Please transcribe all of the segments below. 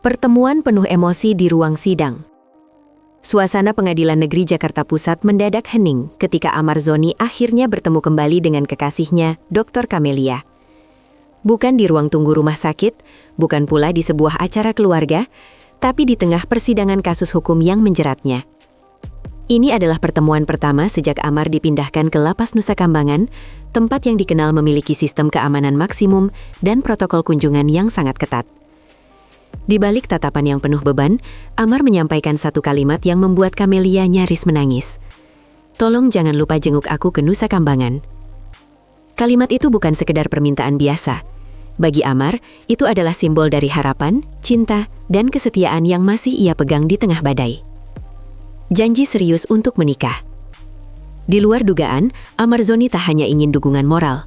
Pertemuan penuh emosi di ruang sidang. Suasana Pengadilan Negeri Jakarta Pusat mendadak hening ketika Amar Zoni akhirnya bertemu kembali dengan kekasihnya, Dr. Camelia. Bukan di ruang tunggu rumah sakit, bukan pula di sebuah acara keluarga, tapi di tengah persidangan kasus hukum yang menjeratnya. Ini adalah pertemuan pertama sejak Amar dipindahkan ke Lapas Nusa Kambangan, tempat yang dikenal memiliki sistem keamanan maksimum dan protokol kunjungan yang sangat ketat. Di balik tatapan yang penuh beban, Amar menyampaikan satu kalimat yang membuat Camelia nyaris menangis. "Tolong jangan lupa jenguk aku ke Nusa Kambangan." Kalimat itu bukan sekedar permintaan biasa. Bagi Amar, itu adalah simbol dari harapan, cinta, dan kesetiaan yang masih ia pegang di tengah badai. Janji serius untuk menikah. Di luar dugaan, Amar Zoni tak hanya ingin dukungan moral.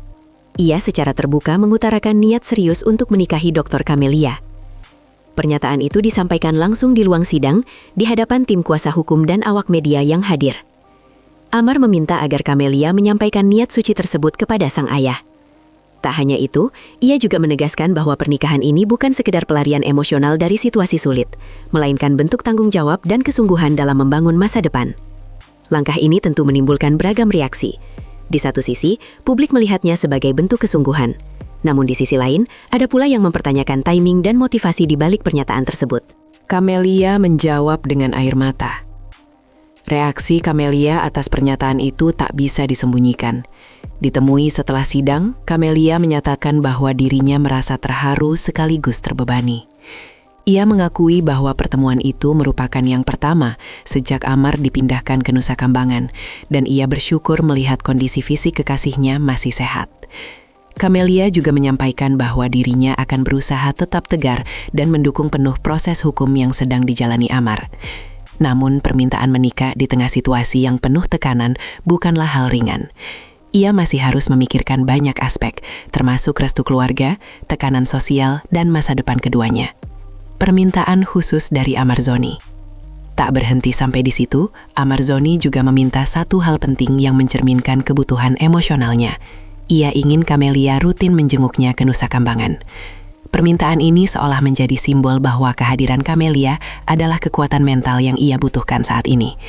Ia secara terbuka mengutarakan niat serius untuk menikahi Dr. Camelia. Pernyataan itu disampaikan langsung di ruang sidang, di hadapan tim kuasa hukum dan awak media yang hadir. Amar meminta agar Camelia menyampaikan niat suci tersebut kepada sang ayah. Tak hanya itu, ia juga menegaskan bahwa pernikahan ini bukan sekedar pelarian emosional dari situasi sulit, melainkan bentuk tanggung jawab dan kesungguhan dalam membangun masa depan. Langkah ini tentu menimbulkan beragam reaksi. Di satu sisi, publik melihatnya sebagai bentuk kesungguhan. Namun di sisi lain, ada pula yang mempertanyakan timing dan motivasi di balik pernyataan tersebut. Camelia menjawab dengan air mata. Reaksi Camelia atas pernyataan itu tak bisa disembunyikan. Ditemui setelah sidang, Camelia menyatakan bahwa dirinya merasa terharu sekaligus terbebani. Ia mengakui bahwa pertemuan itu merupakan yang pertama sejak Amar dipindahkan ke Nusa Kambangan, dan ia bersyukur melihat kondisi fisik kekasihnya masih sehat. Camelia juga menyampaikan bahwa dirinya akan berusaha tetap tegar dan mendukung penuh proses hukum yang sedang dijalani Amar. Namun permintaan menikah di tengah situasi yang penuh tekanan bukanlah hal ringan. Ia masih harus memikirkan banyak aspek, termasuk restu keluarga, tekanan sosial, dan masa depan keduanya. Permintaan khusus dari Amar Zoni. Tak berhenti sampai di situ, Amar Zoni juga meminta satu hal penting yang mencerminkan kebutuhan emosionalnya. Ia ingin Camelia rutin menjenguknya ke Nusa Kambangan. Permintaan ini seolah menjadi simbol bahwa kehadiran Camelia adalah kekuatan mental yang ia butuhkan saat ini.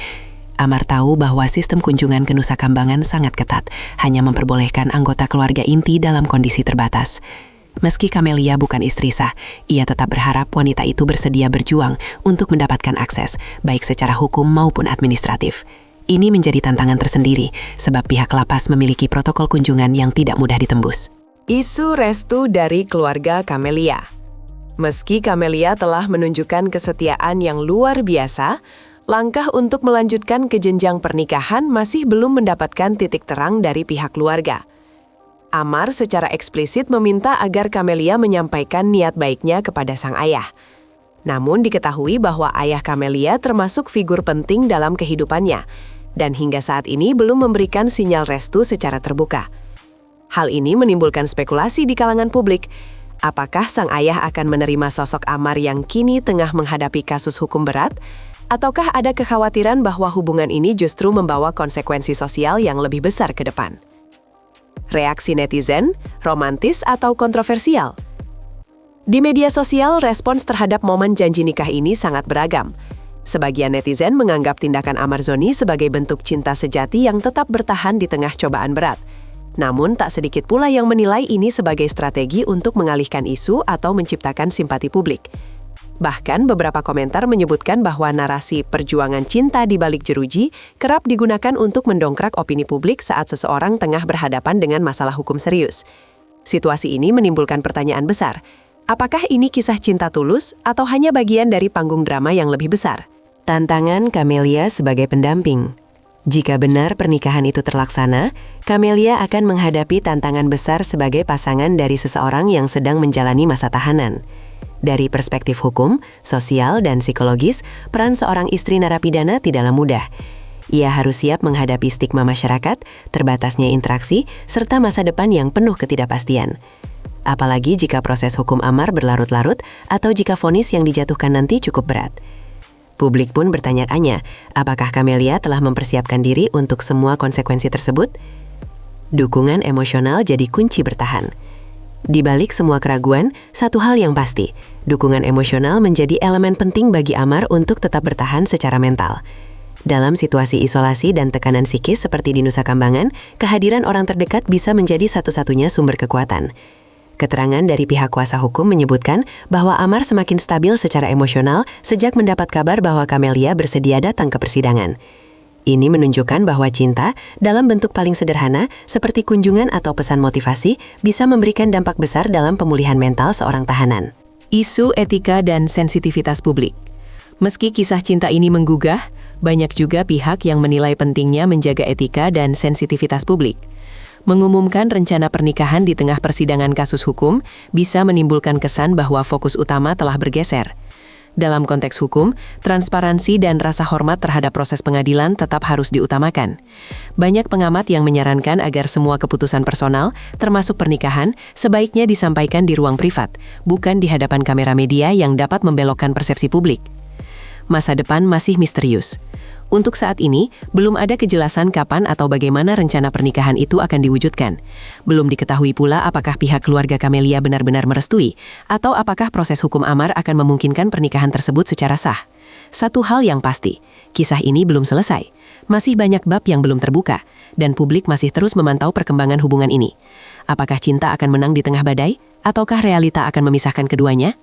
Amar tahu bahwa sistem kunjungan ke Nusa Kambangan sangat ketat, hanya memperbolehkan anggota keluarga inti dalam kondisi terbatas. Meski Camelia bukan istri sah, ia tetap berharap wanita itu bersedia berjuang untuk mendapatkan akses, baik secara hukum maupun administratif. Ini menjadi tantangan tersendiri, sebab pihak lapas memiliki protokol kunjungan yang tidak mudah ditembus. Isu restu dari keluarga Camelia. Meski Camelia telah menunjukkan kesetiaan yang luar biasa, langkah untuk melanjutkan ke jenjang pernikahan masih belum mendapatkan titik terang dari pihak keluarga. Amar secara eksplisit meminta agar Camelia menyampaikan niat baiknya kepada sang ayah. Namun diketahui bahwa ayah Camelia termasuk figur penting dalam kehidupannya, dan hingga saat ini belum memberikan sinyal restu secara terbuka. Hal ini menimbulkan spekulasi di kalangan publik. Apakah sang ayah akan menerima sosok Amar yang kini tengah menghadapi kasus hukum berat? Ataukah ada kekhawatiran bahwa hubungan ini justru membawa konsekuensi sosial yang lebih besar ke depan? Reaksi netizen, romantis atau kontroversial? Di media sosial, respons terhadap momen janji nikah ini sangat beragam. Sebagian netizen menganggap tindakan Amar Zoni sebagai bentuk cinta sejati yang tetap bertahan di tengah cobaan berat. Namun, tak sedikit pula yang menilai ini sebagai strategi untuk mengalihkan isu atau menciptakan simpati publik. Bahkan, beberapa komentar menyebutkan bahwa narasi perjuangan cinta di balik jeruji kerap digunakan untuk mendongkrak opini publik saat seseorang tengah berhadapan dengan masalah hukum serius. Situasi ini menimbulkan pertanyaan besar. Apakah ini kisah cinta tulus atau hanya bagian dari panggung drama yang lebih besar? Tantangan Camelia sebagai pendamping. Jika benar pernikahan itu terlaksana, Camelia akan menghadapi tantangan besar sebagai pasangan dari seseorang yang sedang menjalani masa tahanan. Dari perspektif hukum, sosial, dan psikologis, peran seorang istri narapidana tidaklah mudah. Ia harus siap menghadapi stigma masyarakat, terbatasnya interaksi, serta masa depan yang penuh ketidakpastian. Apalagi jika proses hukum Amar berlarut-larut atau jika vonis yang dijatuhkan nanti cukup berat. Publik pun bertanya-tanya, apakah Camelia telah mempersiapkan diri untuk semua konsekuensi tersebut? Dukungan emosional jadi kunci bertahan. Di balik semua keraguan, satu hal yang pasti, dukungan emosional menjadi elemen penting bagi Amar untuk tetap bertahan secara mental. Dalam situasi isolasi dan tekanan psikis seperti di Nusa Kambangan, kehadiran orang terdekat bisa menjadi satu-satunya sumber kekuatan. Keterangan dari pihak kuasa hukum menyebutkan bahwa Amar semakin stabil secara emosional sejak mendapat kabar bahwa Camelia bersedia datang ke persidangan. Ini menunjukkan bahwa cinta, dalam bentuk paling sederhana, seperti kunjungan atau pesan motivasi, bisa memberikan dampak besar dalam pemulihan mental seorang tahanan. Isu etika dan sensitivitas publik. Meski kisah cinta ini menggugah, banyak juga pihak yang menilai pentingnya menjaga etika dan sensitivitas publik. Mengumumkan rencana pernikahan di tengah persidangan kasus hukum bisa menimbulkan kesan bahwa fokus utama telah bergeser. Dalam konteks hukum, transparansi dan rasa hormat terhadap proses pengadilan tetap harus diutamakan. Banyak pengamat yang menyarankan agar semua keputusan personal, termasuk pernikahan, sebaiknya disampaikan di ruang privat, bukan di hadapan kamera media yang dapat membelokkan persepsi publik. Masa depan masih misterius. Untuk saat ini, belum ada kejelasan kapan atau bagaimana rencana pernikahan itu akan diwujudkan. Belum diketahui pula apakah pihak keluarga Camelia benar-benar merestui, atau apakah proses hukum Amar akan memungkinkan pernikahan tersebut secara sah. Satu hal yang pasti, kisah ini belum selesai. Masih banyak bab yang belum terbuka, dan publik masih terus memantau perkembangan hubungan ini. Apakah cinta akan menang di tengah badai, ataukah realita akan memisahkan keduanya?